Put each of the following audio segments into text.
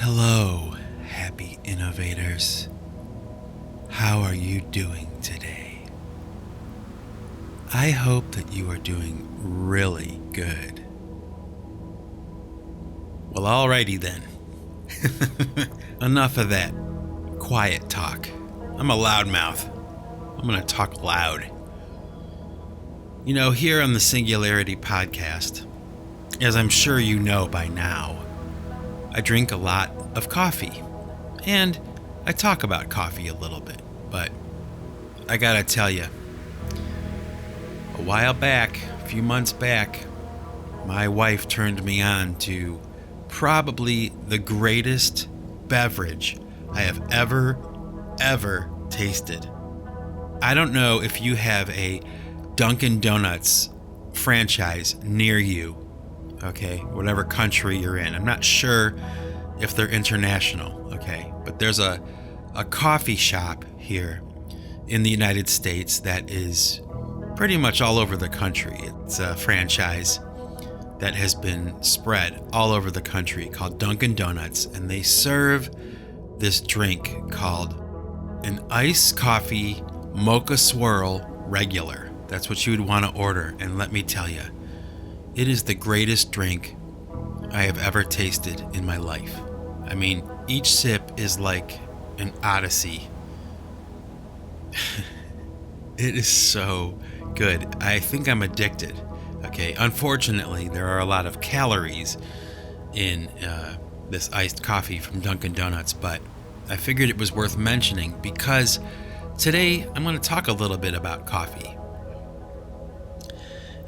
Hello, Happy Innovators. How are you doing today? I hope that you are doing really good. Well, alrighty then. Enough of that quiet talk. I'm a loudmouth. I'm going to talk loud. You know, here on the Singularity Podcast, as I'm sure you know by now, I drink a lot of coffee, and I talk about coffee a little bit, but I gotta tell you, a while back, a few months back, my wife turned me on to probably the greatest beverage I have ever tasted. I don't know if you have a Dunkin' Donuts franchise near you. Okay, whatever country you're in. I'm not sure if they're international, okay? But there's a coffee shop here in the United States that is pretty much all over the country. It's a franchise that has been spread all over the country called Dunkin' Donuts, and they serve this drink called an iced coffee mocha swirl regular. That's what you would want to order, and let me tell you, it is the greatest drink I have ever tasted in my life. I mean, each sip is like an odyssey. It is so good. I think I'm addicted. Okay, unfortunately, there are a lot of calories in this iced coffee from Dunkin' Donuts, but I figured it was worth mentioning because today I'm going to talk a little bit about coffee.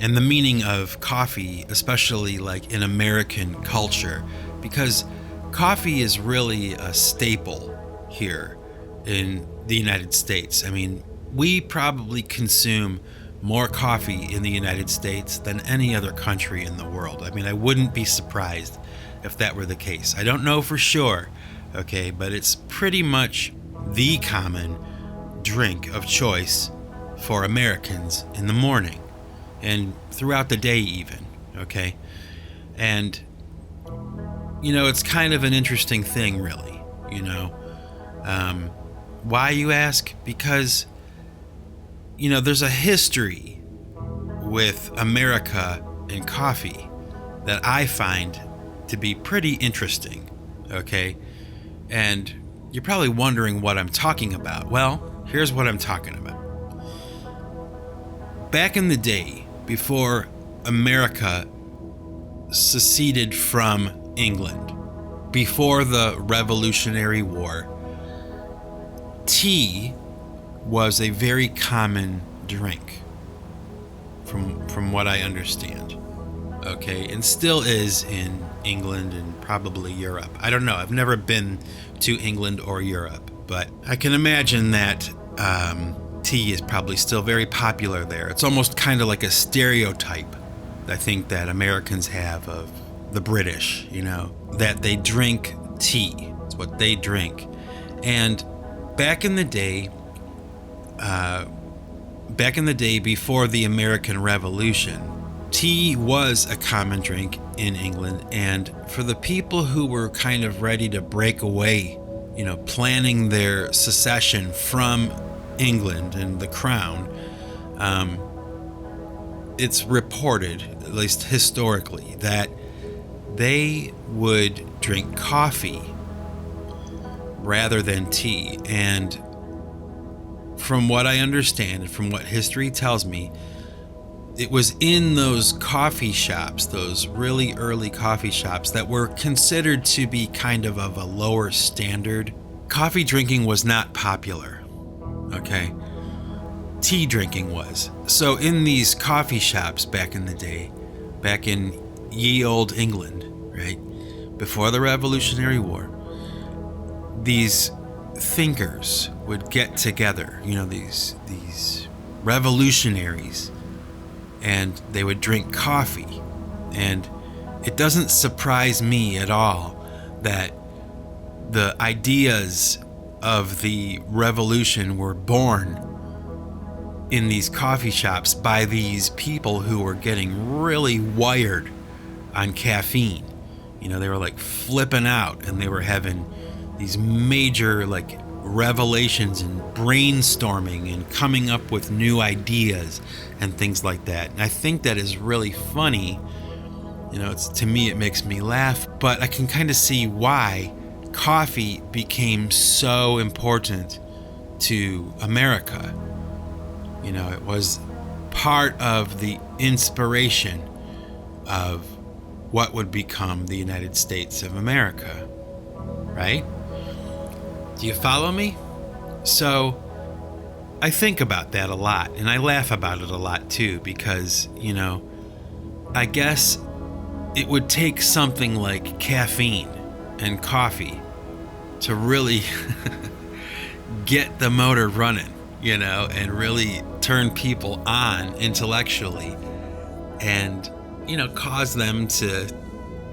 And the meaning of coffee, especially like in American culture, because coffee is really a staple here in the United States. I mean, we probably consume more coffee in the United States than any other country in the world. I mean, I wouldn't be surprised if that were the case. I don't know for sure, okay, but it's pretty much the common drink of choice for Americans in the morning. And throughout the day even, okay? And, you know, it's kind of an interesting thing, really, you know? Why, you ask? Because, you know, there's a history with America and coffee that I find to be pretty interesting, okay? And you're probably wondering what I'm talking about. Well, here's what I'm talking about. Back in the day, before America seceded from England, before the Revolutionary War, tea was a very common drink, from what I understand, okay, and still is in England and probably Europe. I don't know, I've never been to England or Europe, but I can imagine that tea is probably still very popular there. It's almost kind of like a stereotype, I think, that Americans have of the British, you know, that they drink tea. It's what they drink. And back in the day before the American Revolution, tea was a common drink in England. And for the people who were kind of ready to break away, you know, planning their secession from England and the crown, it's reported, at least historically, that they would drink coffee rather than tea. And from what I understand and from what history tells me, it was in those coffee shops, those really early coffee shops that were considered to be kind of a lower standard. Coffee drinking was not popular. Okay, tea drinking was. So in these coffee shops back in the day, back in ye old England, right, before the Revolutionary War, these thinkers would get together, you know, these revolutionaries, and they would drink coffee. And it doesn't surprise me at all that the ideas of the revolution were born in these coffee shops by these people who were getting really wired on caffeine. They were like flipping out, and they were having these major like revelations and brainstorming and coming up with new ideas and things like that. And I think that is really funny. To me, it makes me laugh, but I can kind of see why coffee became so important to America. It was part of the inspiration of what would become the United States of America, right? Do you follow me? So I think about that a lot, and I laugh about it a lot too, because, I guess it would take something like caffeine and coffee to really get the motor running, and really turn people on intellectually and, cause them to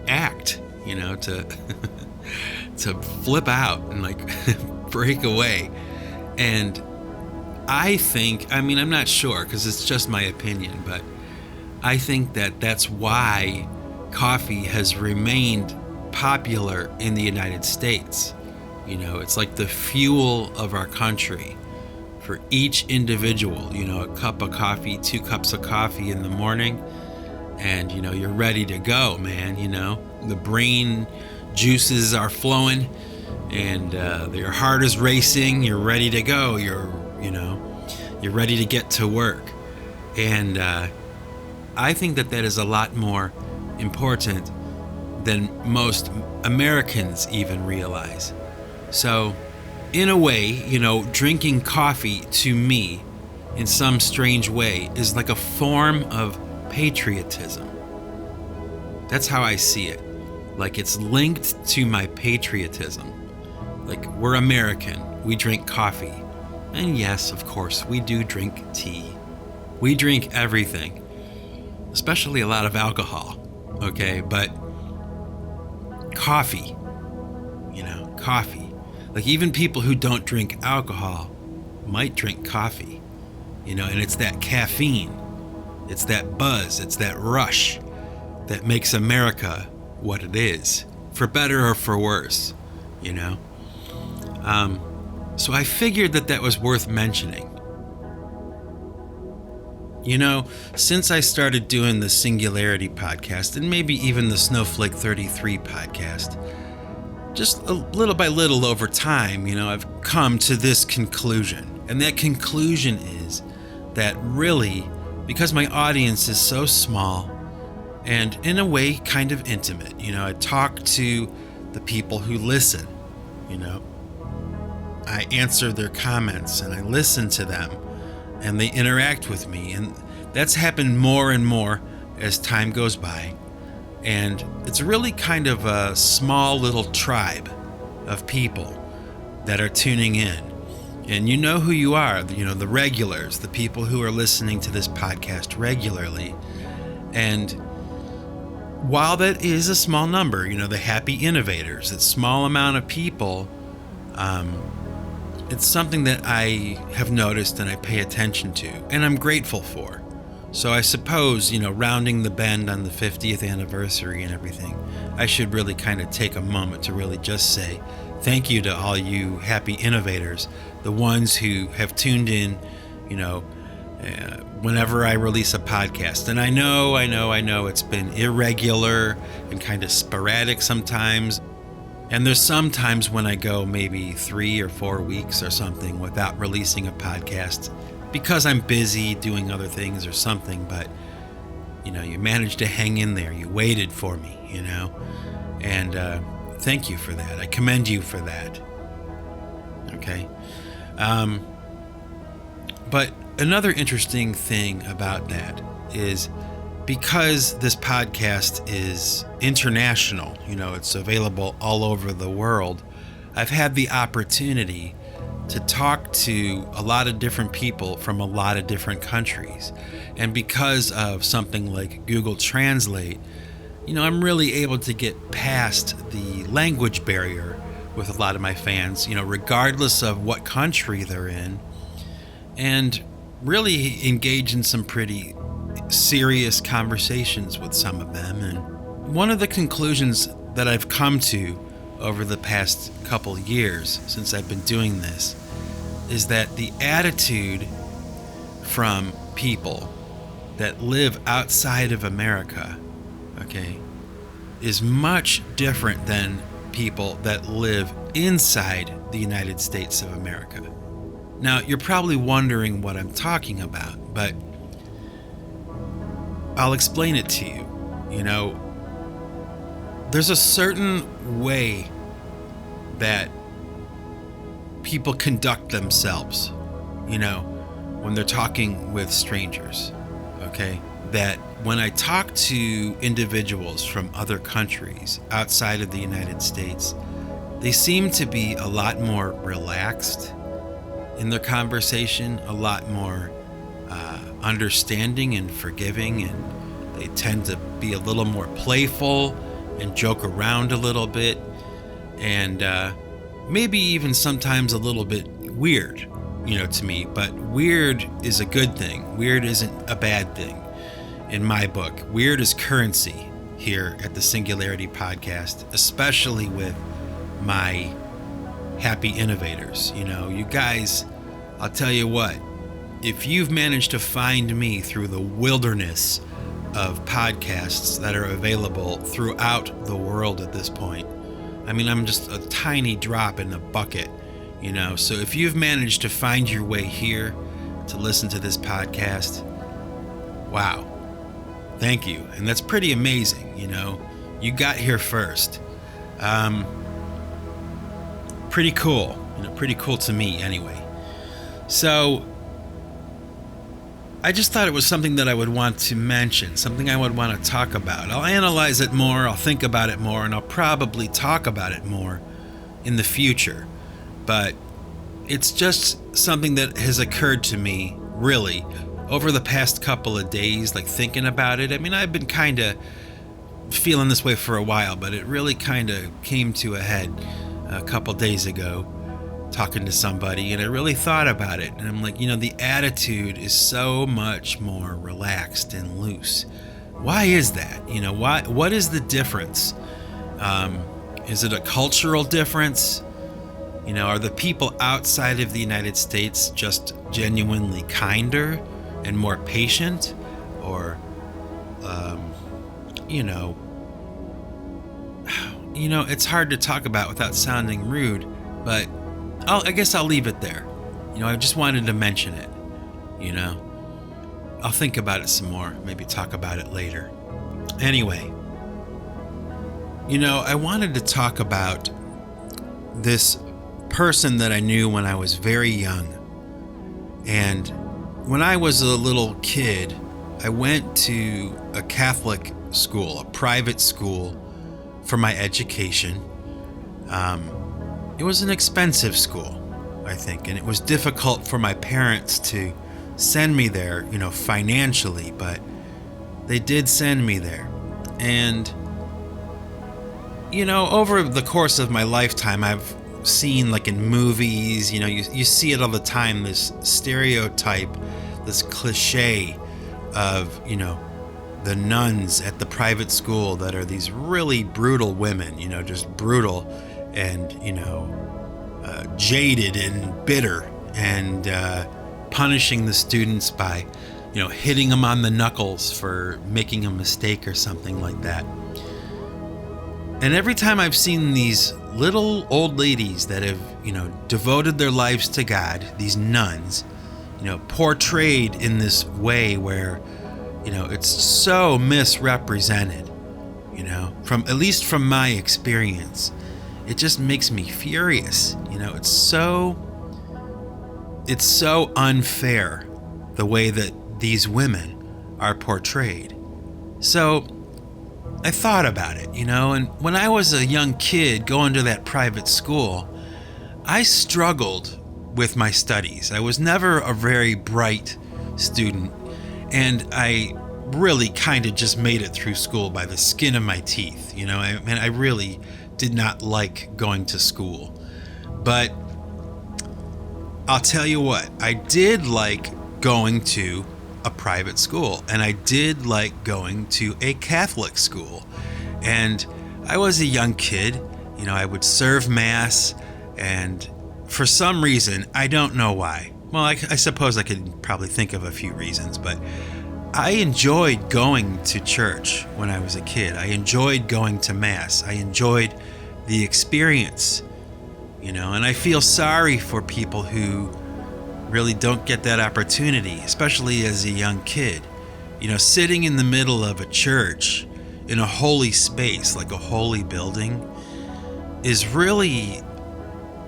act, to to flip out and like break away. And I think, I'm not sure because it's just my opinion, but I think that that's why coffee has remained popular in the United States. It's like the fuel of our country. For each individual, a cup of coffee, 2 cups of coffee in the morning, and you're ready to go, man. The brain juices are flowing, and your heart is racing. You're ready to go. You're ready to get to work. And I think that is a lot more important than most Americans even realize. So in a way, drinking coffee to me in some strange way is like a form of patriotism. That's how I see it. Like it's linked to my patriotism. Like we're American, we drink coffee. And yes, of course, we do drink tea. We drink everything, especially a lot of alcohol, okay? But coffee, coffee. Like even people who don't drink alcohol might drink coffee, and it's that caffeine, it's that buzz, it's that rush that makes America what it is, for better or for worse, So I figured that was worth mentioning. Since I started doing the Singularity Podcast, and maybe even the Snowflake 33 podcast, just a little by little over time, I've come to this conclusion. And that conclusion is that really, because my audience is so small and in a way kind of intimate, I talk to the people who listen, I answer their comments and I listen to them and they interact with me. And that's happened more and more as time goes by. And it's really kind of a small little tribe of people that are tuning in. And you know who you are, the regulars, the people who are listening to this podcast regularly. And while that is a small number, the Happy Innovators, that small amount of people, it's something that I have noticed and I pay attention to, and I'm grateful for. So I suppose, rounding the bend on the 50th anniversary and everything, I should really kind of take a moment to really just say thank you to all you Happy Innovators, the ones who have tuned in, whenever I release a podcast. And I know it's been irregular and kind of sporadic sometimes. And there's some times when I go maybe 3 or 4 weeks or something without releasing a podcast because I'm busy doing other things or something. But, you managed to hang in there. You waited for me, and thank you for that. I commend you for that. Okay. But another interesting thing about that is because this podcast is international, it's available all over the world, I've had the opportunity to talk to a lot of different people from a lot of different countries. And because of something like Google Translate, I'm really able to get past the language barrier with a lot of my fans, regardless of what country they're in, and really engage in some pretty serious conversations with some of them. And one of the conclusions that I've come to over the past couple years since I've been doing this is that the attitude from people that live outside of America, okay, is much different than people that live inside the United States of America. Now, you're probably wondering what I'm talking about, but I'll explain it to you. You know, there's a certain way that people conduct themselves, you know, when they're talking with strangers, okay? That when I talk to individuals from other countries outside of the United States, they seem to be a lot more relaxed in their conversation, a lot more understanding and forgiving, and they tend to be a little more playful and joke around a little bit, and maybe even sometimes a little bit weird, you know, to me. But weird is a good thing. Weird isn't a bad thing in my book. Weird is currency here at the Singularity Podcast, especially with my Happy Innovators. You know, you guys, I'll tell you what, if you've managed to find me through the wilderness of podcasts that are available throughout the world at this point, I mean, I'm just a tiny drop in the bucket, you know. So if you've managed to find your way here to listen to this podcast, wow, thank you. And that's pretty amazing, you know. You got here first. Pretty cool, you know, pretty cool to me anyway. So I just thought it was something that I would want to mention, something I would want to talk about. I'll analyze it more, I'll think about it more, and I'll probably talk about it more in the future. But it's just something that has occurred to me, really, over the past couple of days, like thinking about it. I mean, I've been kind of feeling this way for a while, but it really kind of came to a head a couple days ago, talking to somebody, and I really thought about it, and I'm like, you know, the attitude is so much more relaxed and loose. Why is that? You know, what is the difference? Is it a cultural difference? You know, are the people outside of the United States just genuinely kinder and more patient? Or you know, it's hard to talk about without sounding rude, but I guess I'll leave it there. You know, I just wanted to mention it, you know. I'll think about it some more, maybe talk about it later. Anyway, you know, I wanted to talk about this person that I knew when I was very young. And when I was a little kid, I went to a Catholic school, a private school, for my education. It was an expensive school, I think, and it was difficult for my parents to send me there, you know, financially, but they did send me there. And, you know, over the course of my lifetime, I've seen, like in movies, you know, you see it all the time, this stereotype, this cliche of, you know, the nuns at the private school that are these really brutal women, you know, just brutal and, you know, jaded and bitter, and punishing the students by, you know, hitting them on the knuckles for making a mistake or something like that. And every time I've seen these little old ladies that have, you know, devoted their lives to God, these nuns, you know, portrayed in this way where, you know, it's so misrepresented, you know, at least from my experience, it just makes me furious. You know, it's so unfair the way that these women are portrayed. So I thought about it, you know, and when I was a young kid going to that private school, I struggled with my studies. I was never a very bright student, and I really kind of just made it through school by the skin of my teeth. You know, I really did not like going to school. But I'll tell you what, I did like going to a private school, and I did like going to a Catholic school. And I was a young kid. I would serve Mass, and for some reason, I don't know why. Well, I suppose I could probably think of a few reasons, but I enjoyed going to church when I was a kid. I enjoyed going to Mass. I enjoyed the experience, and I feel sorry for people who really don't get that opportunity, especially as a young kid. Sitting in the middle of a church in a holy space, like a holy building, is really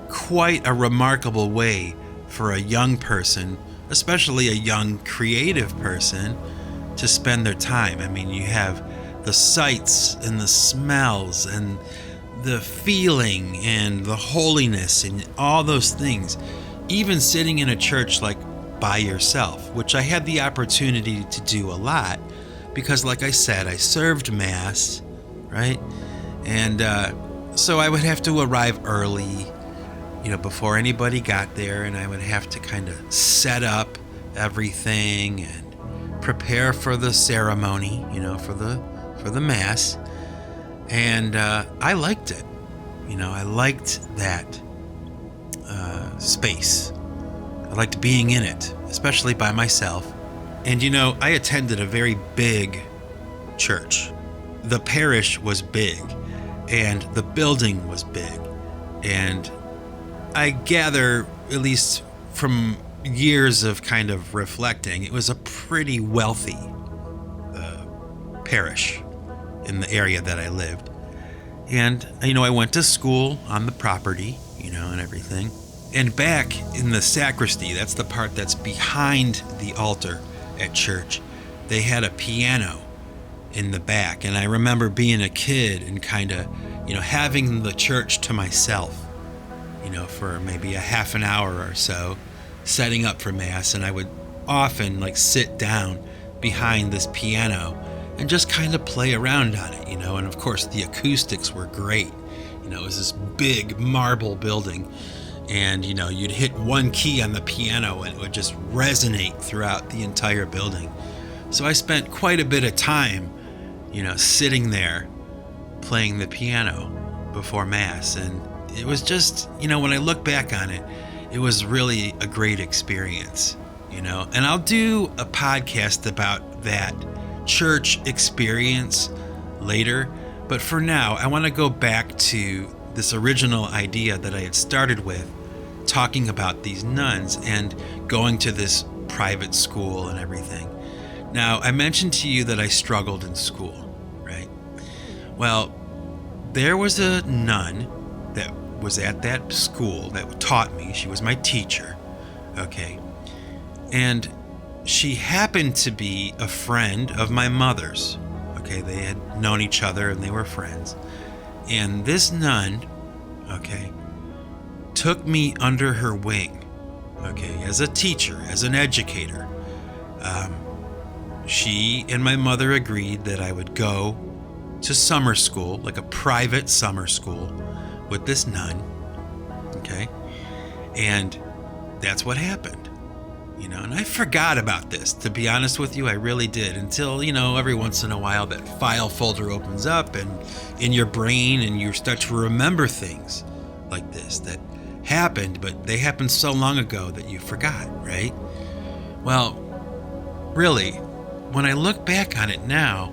quite a remarkable way for a young person, especially a young creative person, to spend their time. You have the sights and the smells and the feeling and the holiness and all those things, even sitting in a church like by yourself, which I had the opportunity to do a lot because, like I said, I served Mass, right? And so I would have to arrive early, before anybody got there, and I would have to kind of set up everything and prepare for the ceremony, for the Mass. And I liked it. I liked that space. I liked being in it, especially by myself. And I attended a very big church. The parish was big, and the building was big. And I gather, at least from years of kind of reflecting, it was a pretty wealthy parish in the area that I lived. And, I went to school on the property, and everything. And back in the sacristy, that's the part that's behind the altar at church, they had a piano in the back. And I remember being a kid and kind of, having the church to myself, for maybe a half an hour or so, setting up for Mass. And I would often sit down behind this piano and just kind of play around on it, and of course the acoustics were great. It was this big marble building, and you'd hit one key on the piano and it would just resonate throughout the entire building. So I spent quite a bit of time, sitting there playing the piano before Mass, and it was just, when I look back on it, it was really a great experience, and I'll do a podcast about that church experience later, but for now I want to go back to this original idea that I had started with, talking about these nuns and going to this private school and everything. Now, I mentioned to you that I struggled in school, right? Well, there was a nun that was at that school that taught me. She was my teacher, okay? And she happened to be a friend of my mother's. Okay, they had known each other and they were friends. And this nun, okay, took me under her wing, okay, as a teacher, as an educator. She and my mother agreed that I would go to summer school, like a private summer school, with this nun, okay? And that's what happened. And I forgot about this, to be honest with you. I really did, until, every once in a while that file folder opens up and in your brain, and you start to remember things like this that happened, but they happened so long ago that you forgot, right? Well, really, when I look back on it now,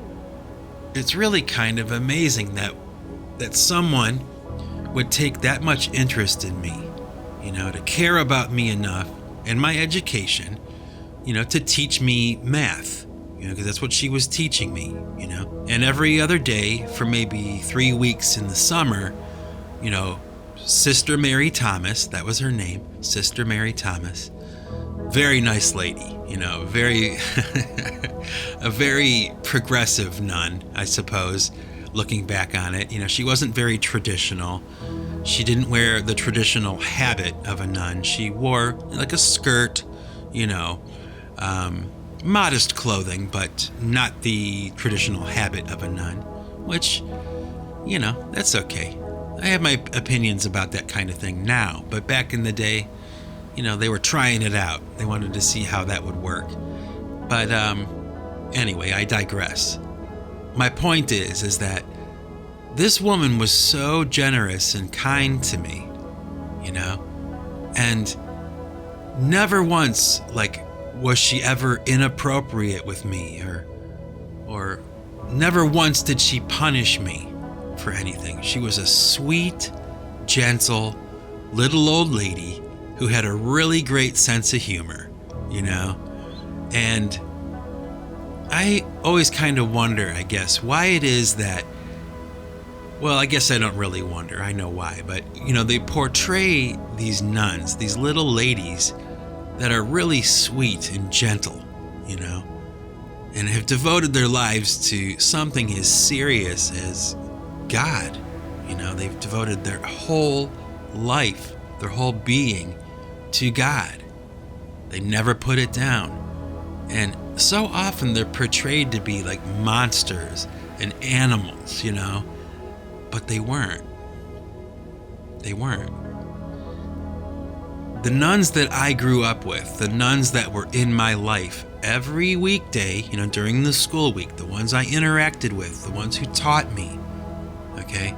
it's really kind of amazing that someone would take that much interest in me, to care about me enough and my education, to teach me math, because that's what she was teaching me, And every other day for maybe 3 weeks in the summer, Sister Mary Thomas, that was her name, Sister Mary Thomas, very nice lady, very, a very progressive nun, I suppose, looking back on it. She wasn't very traditional. She didn't wear the traditional habit of a nun. She wore like a skirt, modest clothing, but not the traditional habit of a nun, which, that's okay. I have my opinions about that kind of thing now, but back in the day, they were trying it out. They wanted to see how that would work. But anyway, I digress. My point is that this woman was so generous and kind to me, and never once, was she ever inappropriate with me, or never once did she punish me for anything. She was a sweet, gentle, little old lady who had a really great sense of humor, and I always kind of wonder, I guess, why it is that, well, I guess I don't really wonder, I know why, but, they portray these nuns, these little ladies that are really sweet and gentle, and have devoted their lives to something as serious as God. They've devoted their whole life, their whole being to God. They never put it down. And so often they're portrayed to be like monsters and animals, but they weren't. They weren't. The nuns that I grew up with, the nuns that were in my life every weekday, during the school week, the ones I interacted with, the ones who taught me, okay?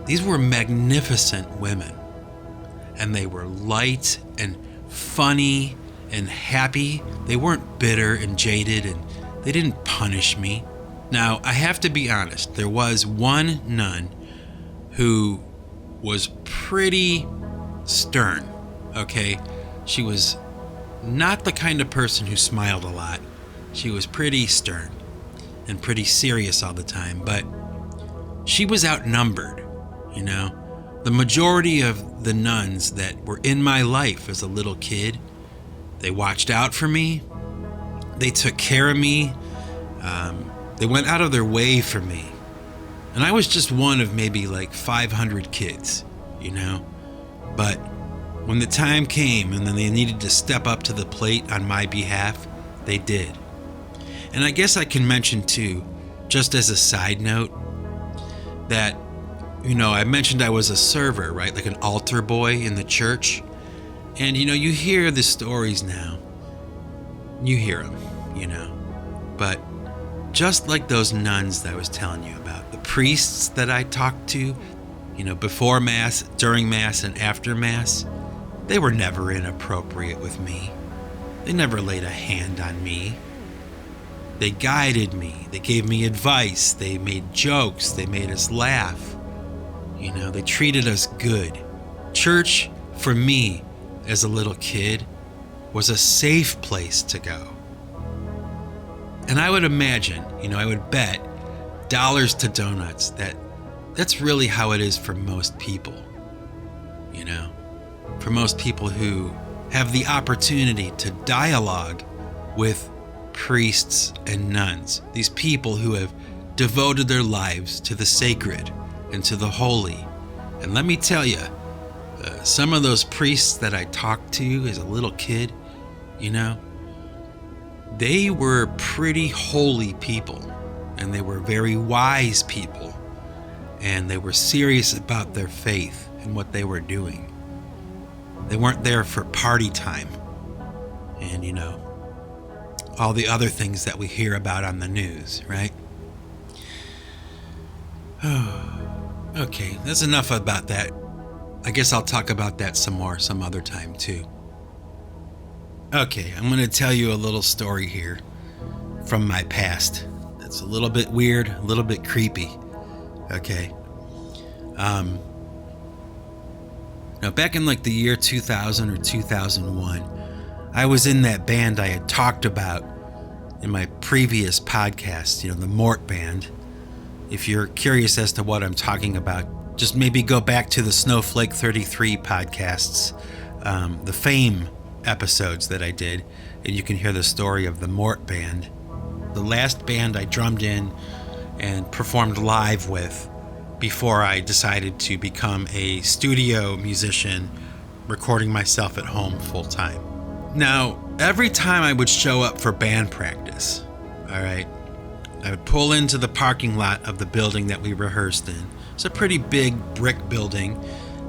These were magnificent women. And they were light and funny and happy. They weren't bitter and jaded, and they didn't punish me. Now, I have to be honest, there was one nun who was pretty stern, okay? She was not the kind of person who smiled a lot. She was pretty stern and pretty serious all the time, but she was outnumbered, The majority of the nuns that were in my life as a little kid, they watched out for me. They took care of me. They went out of their way for me. And I was just one of maybe 500 kids, But when the time came and then they needed to step up to the plate on my behalf, they did. And I guess I can mention too, just as a side note, that, I mentioned I was a server, right? Like an altar boy in the church. And, you hear the stories now. You hear them, But just like those nuns that I was telling you about, the priests that I talked to, before Mass, during Mass, and after Mass, they were never inappropriate with me. They never laid a hand on me. They guided me. They gave me advice. They made jokes. They made us laugh. They treated us good. Church, for me, as a little kid, was a safe place to go. And I would imagine, I would bet dollars to donuts that's really how it is for most people. For most people who have the opportunity to dialogue with priests and nuns, these people who have devoted their lives to the sacred and to the holy. And let me tell you, some of those priests that I talked to as a little kid, they were pretty holy people, and they were very wise people, and they were serious about their faith and what they were doing. They weren't there for party time and, all the other things that we hear about on the news, right? Okay, that's enough about that. I guess I'll talk about that some more some other time too. Okay, I'm going to tell you a little story here from my past. It's a little bit weird, a little bit creepy. Okay. Now back in the year 2000 or 2001, I was in that band I had talked about in my previous podcast, the Mort Band. If you're curious as to what I'm talking about, just maybe go back to the Snowflake 33 podcasts, the Fame episodes that I did, and you can hear the story of the Mort Band, the last band I drummed in and performed live with before I decided to become a studio musician, recording myself at home full time. Now, every time I would show up for band practice, all right, I would pull into the parking lot of the building that we rehearsed in. It's a pretty big brick building,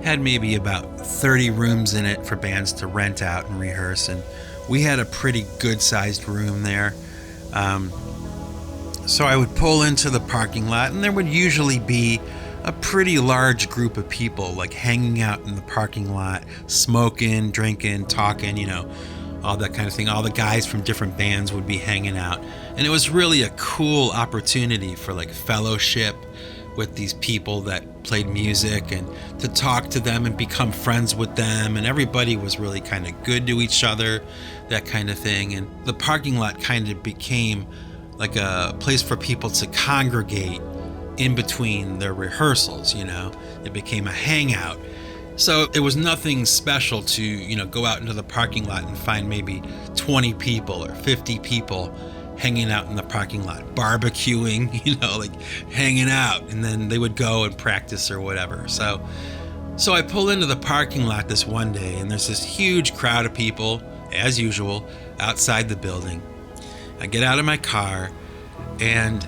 had maybe about 30 rooms in it for bands to rent out and rehearse, and we had a pretty good-sized room there. So I would pull into the parking lot, and there would usually be a pretty large group of people, like hanging out in the parking lot, smoking, drinking, talking, all that kind of thing. All the guys from different bands would be hanging out. And it was really a cool opportunity for like fellowship with these people that played music, and to talk to them and become friends with them. And everybody was really kind of good to each other, that kind of thing. And the parking lot kind of became like a place for people to congregate in between their rehearsals, It became a hangout. So it was nothing special to, go out into the parking lot and find maybe 20 people or 50 people hanging out in the parking lot, barbecuing, like hanging out, and then they would go and practice or whatever. So I pull into the parking lot this one day, and there's this huge crowd of people, as usual, outside the building. I get out of my car, and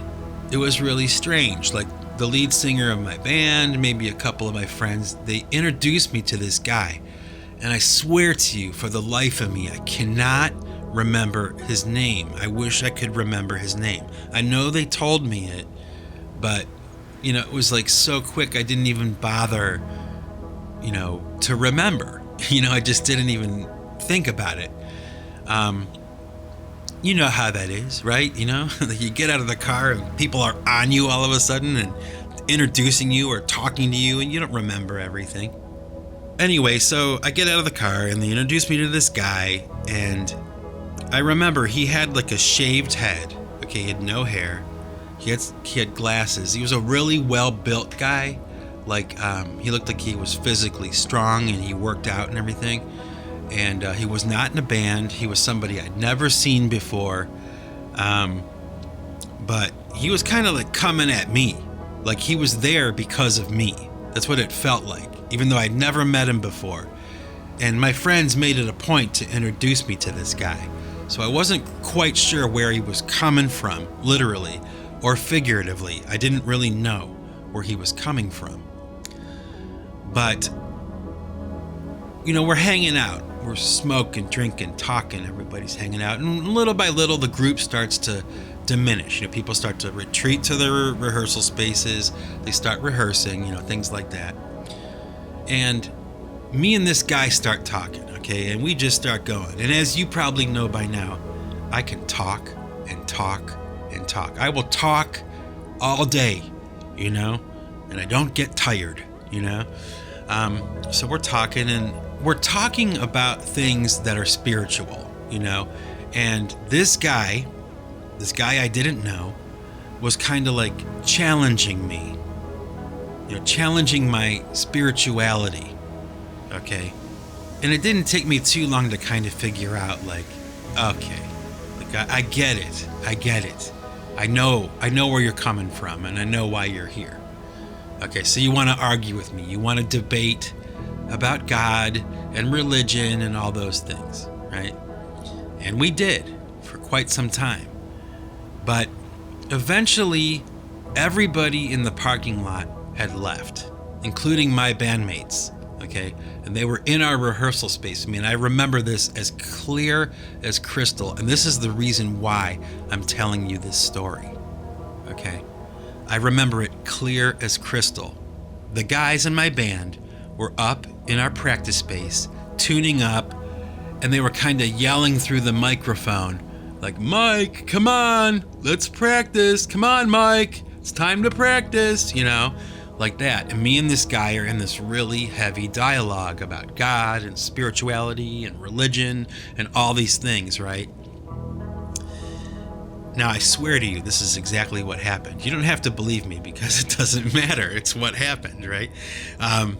it was really strange. Like, the lead singer of my band, maybe a couple of my friends, they introduced me to this guy. And I swear to you, for the life of me, I cannot remember his name. I wish I could remember his name. I know they told me it, but, it was like so quick I didn't even bother, to remember. I just didn't even think about it. You know how that is, right? You get out of the car and people are on you all of a sudden and introducing you or talking to you, and you don't remember everything. Anyway, so I get out of the car and they introduce me to this guy, and I remember he had like a shaved head. Okay, he had no hair. He had glasses. He was a really well-built guy. Like, he looked like he was physically strong and he worked out and everything. And he was not in a band. He was somebody I'd never seen before. But he was kind of like coming at me. Like he was there because of me. That's what it felt like, even though I'd never met him before. And my friends made it a point to introduce me to this guy. So I wasn't quite sure where he was coming from, literally or figuratively. I didn't really know where he was coming from. But, we're hanging out. We're smoking, drinking, talking. Everybody's hanging out. And little by little, the group starts to diminish. People start to retreat to their rehearsal spaces. They start rehearsing, things like that. And me and this guy start talking, okay? And we just start going. And as you probably know by now, I can talk and talk and talk. I will talk all day, and I don't get tired, So we're talking, and we're talking about things that are spiritual, and this guy I didn't know was kind of like challenging me, challenging my spirituality. Okay. And it didn't take me too long to kind of figure out, like, okay, like I get it. I know where you're coming from, and I know why you're here. Okay, so you want to argue with me. You want to debate about God and religion and all those things, right? And we did for quite some time. But eventually, everybody in the parking lot had left, including my bandmates. Okay, and they were in our rehearsal space. I mean, I remember this as clear as crystal, and this is the reason why I'm telling you this story. Okay, I remember it clear as crystal. The guys in my band were up in our practice space, tuning up, and they were kind of yelling through the microphone, like, "Mike, come on, let's practice. Come on, Mike, it's time to practice," like that. And me and this guy are in this really heavy dialogue about God and spirituality and religion and all these things, right? Now, I swear to you, this is exactly what happened. You don't have to believe me because it doesn't matter. It's what happened, right? I'm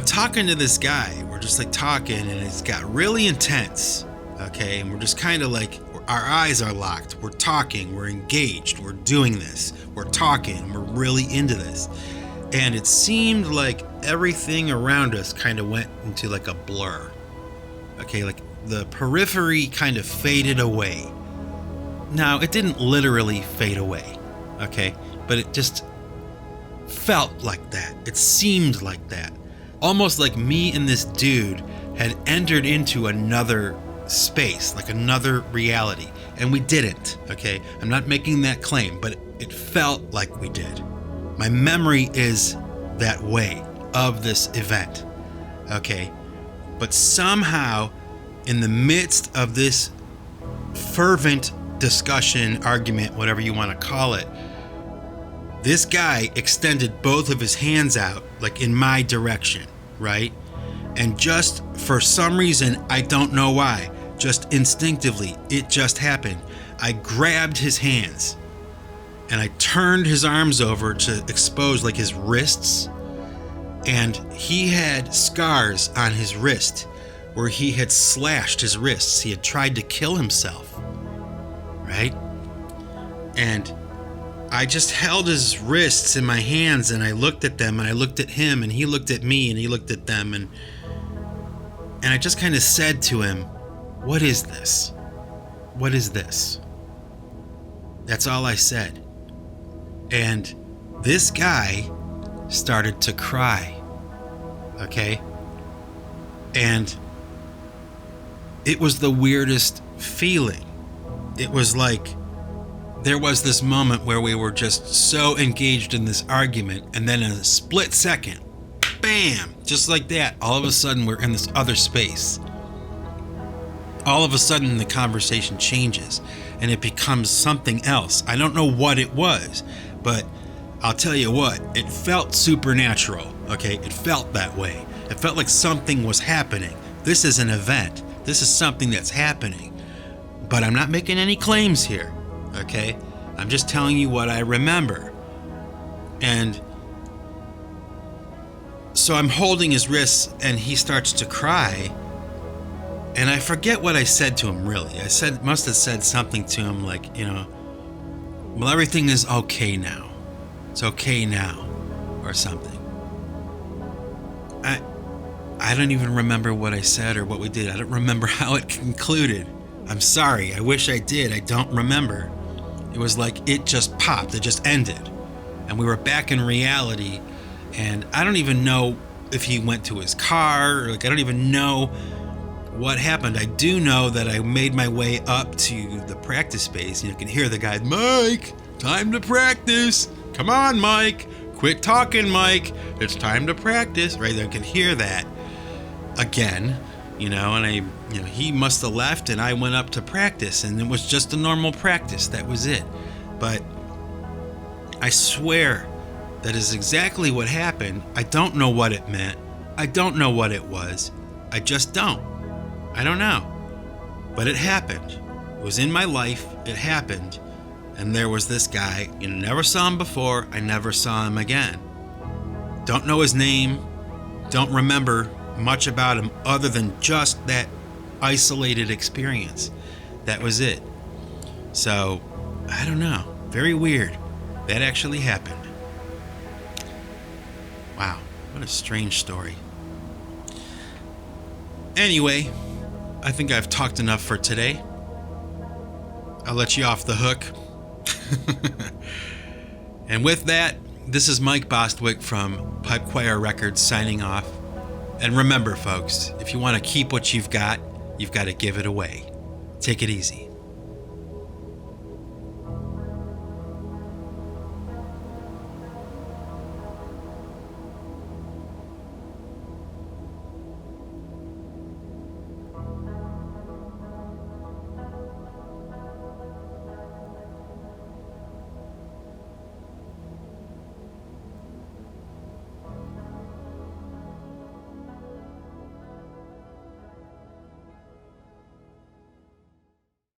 talking to this guy. We're just like talking, and it's got really intense, okay? And we're just kind of like, our eyes are locked. We're talking. We're engaged. We're doing this. We're talking. We're really into this. And it seemed like everything around us kind of went into like a blur. Okay, like the periphery kind of faded away. Now, it didn't literally fade away, okay? But it just felt like that. It seemed like that. Almost like me and this dude had entered into another space, like another reality, and we didn't. Okay, I'm not making that claim, but it felt like we did. My memory is that way of this event. Okay? But somehow, in the midst of this fervent discussion, argument, whatever you want to call it, this guy extended both of his hands out, like in my direction, right? And just for some reason, I don't know why, just instinctively, it just happened. I grabbed his hands and I turned his arms over to expose like his wrists. And he had scars on his wrist where he had slashed his wrists. He had tried to kill himself, right? And I just held his wrists in my hands and I looked at them and I looked at him and he looked at me and he looked at them and I just kind of said to him, "What is this? What is this?" That's all I said. And this guy started to cry, okay? And it was the weirdest feeling. It was like there was this moment where we were just so engaged in this argument, and then in a split second, bam, just like that, all of a sudden we're in this other space. All of a sudden the conversation changes and it becomes something else. I don't know what it was, but I'll tell you what, it felt supernatural, okay? It felt that way. It felt like something was happening. This is an event. This is something that's happening. But I'm not making any claims here, okay? I'm just telling you what I remember. And so I'm holding his wrists and he starts to cry. And I forget what I said to him, really. Must have said something to him like, well, everything is okay now. It's okay now, or something. I don't even remember what I said or what we did. I don't remember how it concluded. I'm sorry. I wish I did. I don't remember. It was like it just popped. It just ended. And we were back in reality. And I don't even know if he went to his car. I don't even know what happened. I do know that I made my way up to the practice space. You can hear the guy, "Mike, time to practice. Come on, Mike. Quit talking, Mike. It's time to practice." Right? I can hear that again, and he must have left and I went up to practice and it was just a normal practice. That was it. But I swear that is exactly what happened. I don't know what it meant. I don't know what it was. I just don't. I don't know. But it happened. It was in my life. It happened. And there was this guy. Never saw him before. I never saw him again. Don't know his name. Don't remember much about him other than just that isolated experience. That was it. So, I don't know. Very weird. That actually happened. Wow. What a strange story. Anyway, I think I've talked enough for today. I'll let you off the hook. And with that, this is Mike Bostwick from Pipe Choir Records signing off. And remember, folks, if you want to keep what you've got to give it away. Take it easy.